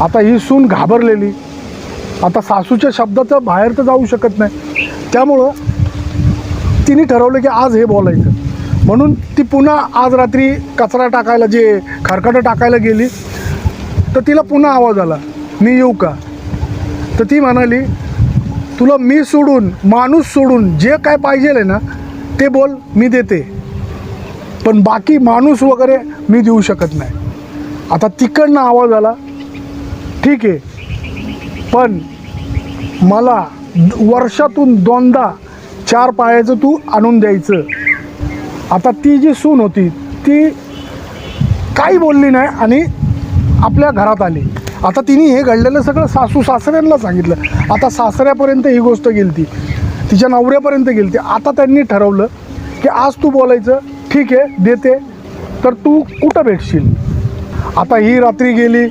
आता ही सून घाबरलेली, आता सासूच्या शब्दाचं बाहेर तर जाऊ शकत नाही, त्यामुळं तिने ठरवलं की आज हे बोलायचं. म्हणून ती पुन्हा आज रात्री कचरा टाकायला, जे खरकटं टाकायला गेली, तर तिला पुन्हा आवाज आला, मी येऊ का? तर ती म्हणाली, तुला मी सोडून, माणूस सोडून जे काय पाहिजे आहे ना ते बोल, मी देते, पण बाकी माणूस वगैरे मी देऊ शकत नाही. आता तिकडनं आवाज आला, ठीक आहे, पण मला वर्षातून 2दा 4 पायाचं तू आणून द्यायचं. आता ती जी सून होती ती काही बोलली नाही आणि आपल्या घरात आली. आता तिने हे घडलेलं सगळं सासू सासऱ्यांना सांगितलं. आता सासऱ्यापर्यंत ही गोष्ट गेली, तिच्या नवऱ्यापर्यंत गेली. आता त्यांनी ठरवलं की आज तू बोलायचं, ठीक आहे देते, तर तू कुठं भेटशील? आता ही रात्री गेली,